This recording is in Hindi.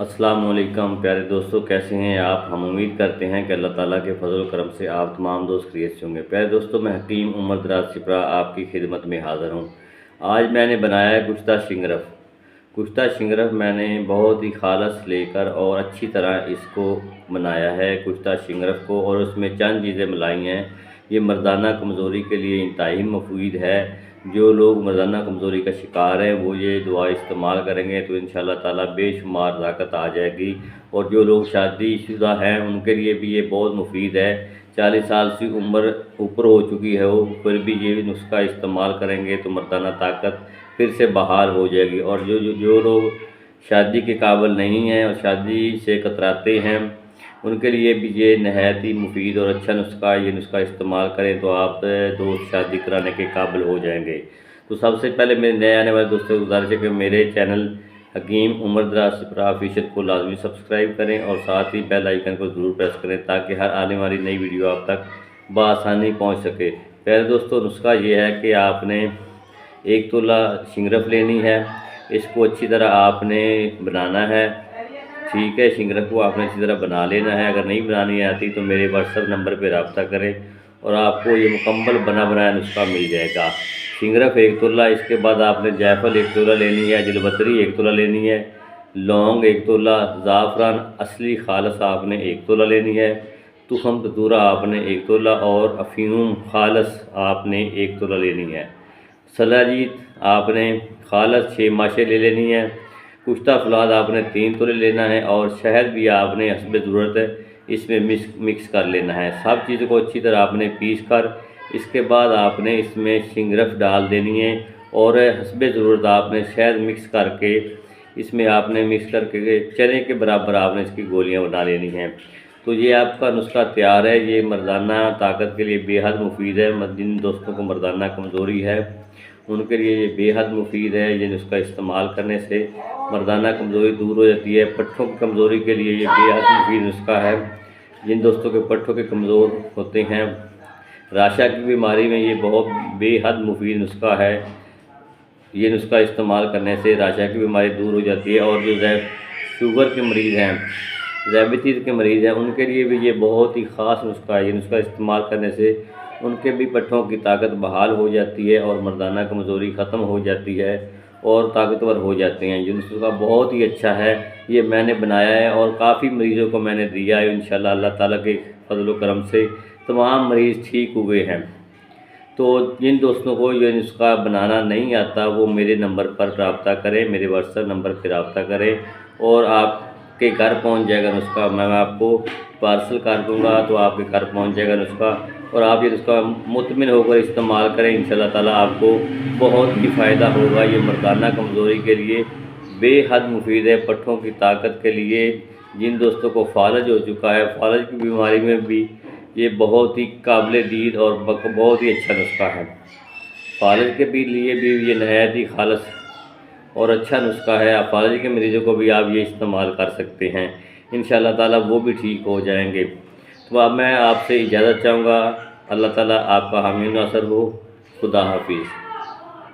अस्सलाम वालेकुम प्यारे दोस्तों, कैसे हैं आप। हम उम्मीद करते हैं कि अल्लाह ताला के फजल करम से आप तमाम दोस्त खैरियत से होंगे। प्यारे दोस्तों, मैं हकीम उमर दराज सिपरा आपकी खिदमत में हाज़िर हूँ। आज मैंने बनाया है कुश्ता शिंगरफ। कुश्ता शिंगरफ मैंने बहुत ही खालस लेकर और अच्छी तरह इसको बनाया है कुश्ता शिंगरफ को, और उसमें चंद चीज़ें मिलाई हैं। ये मर्दाना कमज़ोरी के लिए इंतहाई मुफीद है। जो लोग मर्दाना कमज़ोरी का शिकार हैं वो ये दवा इस्तेमाल करेंगे तो इंशाल्लाह ताला बेशुमार ताकत आ जाएगी। और जो लोग शादीशुदा हैं उनके लिए भी ये बहुत मुफीद है। 40 साल की उम्र ऊपर हो चुकी है वो, फिर भी ये नुस्खा इस्तेमाल करेंगे तो मर्दाना ताकत फिर से बहाल हो जाएगी। और जो लोग शादी के काबिल नहीं हैं और शादी से कतराते हैं उनके लिए भी ये नहायत ही मुफीद और अच्छा नुस्खा। ये नुस्खा इस्तेमाल करें तो आप दोस्त शादी कराने के काबिल हो जाएंगे। तो सबसे पहले मेरे नए आने वाले दोस्तों को गुजारिश है कि मेरे चैनल हकीम उमर दराज सिपरा ऑफिशियल को लाजमी सब्सक्राइब करें और साथ ही बेल आइकन को ज़रूर प्रेस करें ताकि हर आने वाली नई वीडियो आप तक बआसानी पहुँच सके। पहले दोस्तों, नुस्खा ये है कि आपने 1 तोला शिंगरफ लेनी है। इसको अच्छी तरह आपने बनाना है, ठीक है। शिंगरफ को आपने अच्छी तरह बना लेना है। अगर नहीं बनानी आती तो मेरे व्हाट्सएप नंबर पर रब्ता करें और आपको ये मुकम्मल बना बनाया नुस्खा मिल जाएगा। शिंगरफ 1 तोला, इसके बाद आपने जायफल 1 तोला लेनी है, जलबतरी 1 तोला लेनी है, लौंग 1 तोला, ज़ाफ़रान असली खालस आपने 1 तोला लेनी है, तुखम कतूरा आपने 1 तोला और अफ़ीम खालस आपने 1 तोला लेनी है। सलाजीत आपने खालस 6 माशे ले लेनी है। कुश्ता फलाद आपने 3 तोले लेना है और शहद भी आपने हस्ब ज़रूरत इसमें मिक्स कर लेना है। सब चीज़ों को अच्छी तरह आपने पीस कर इसके बाद आपने इसमें शिंगरफ डाल देनी है और हस्ब ज़रूरत आपने शहद मिक्स करके इसमें आपने मिक्स करके चने के बराबर आपने इसकी गोलियां बना लेनी हैं। तो ये आपका नुस्खा तैयार है। ये मर्दाना ताकत के लिए बेहद मुफीद है। जिन दोस्तों को मर्दाना कमज़ोरी है उनके लिए ये बेहद मुफीद है। ये नुस्खा इस्तेमाल करने से मर्दाना कमज़ोरी दूर हो जाती है। पट्ठों की कमज़ोरी के लिए ये बेहद मुफीद नुस्खा है। जिन दोस्तों के पट्ठों के कमज़ोर होते हैं, राशा की बीमारी में ये बहुत बेहद मुफीद नुस्खा है। ये नुस्खा इस्तेमाल करने से राशा की बीमारी दूर हो जाती है। और जो शुगर के मरीज़ हैं, डायबिटीज़ के मरीज़ हैं, उनके लिए भी ये बहुत ही ख़ास नुस्खा है। ये नुस्खा इस्तेमाल करने से उनके भी पट्ठों की ताकत बहाल हो जाती है और मर्दाना कमज़ोरी ख़त्म हो जाती है और ताकतवर हो जाते हैं। ये नुस्खा बहुत ही अच्छा है। ये मैंने बनाया है और काफ़ी मरीज़ों को मैंने दिया है। इंशाल्लाह अल्लाह ताला के फजल व करम से तमाम मरीज़ ठीक हुए हैं। तो जिन दोस्तों को ये नुस्खा बनाना नहीं आता वो मेरे नंबर पर रब्ता करें, मेरे व्हाट्सएप नंबर पर रब्ता करें और आपके घर पहुंच जाएगा नुस्खा। मैं आपको पार्सल कर दूंगा तो आपके घर पहुंच जाएगा नुस्खा और आप ये नुस्खा मुतमिन होकर इस्तेमाल करें। इंशाल्लाह ताला आपको बहुत ही फ़ायदा होगा। ये मर्दाना कमज़ोरी के लिए बेहद मुफीद है। पट्ठों की ताकत के लिए जिन दोस्तों को फालज हो चुका है, फालज की बीमारी में भी ये बहुत ही काबिल दीद और बहुत ही अच्छा नुस्खा है। फालज के भी लिए भी ये नहायत ही खालस और अच्छा नुस्खा है। आप फालज के मरीज़ों को भी आप ये इस्तेमाल कर सकते हैं। इंशाल्लाह ताला वो भी ठीक हो जाएंगे। तो अब मैं आपसे इजाज़त चाहूँगा। अल्लाह ताला आपका हामी नासर हो। खुदा हाफिज़।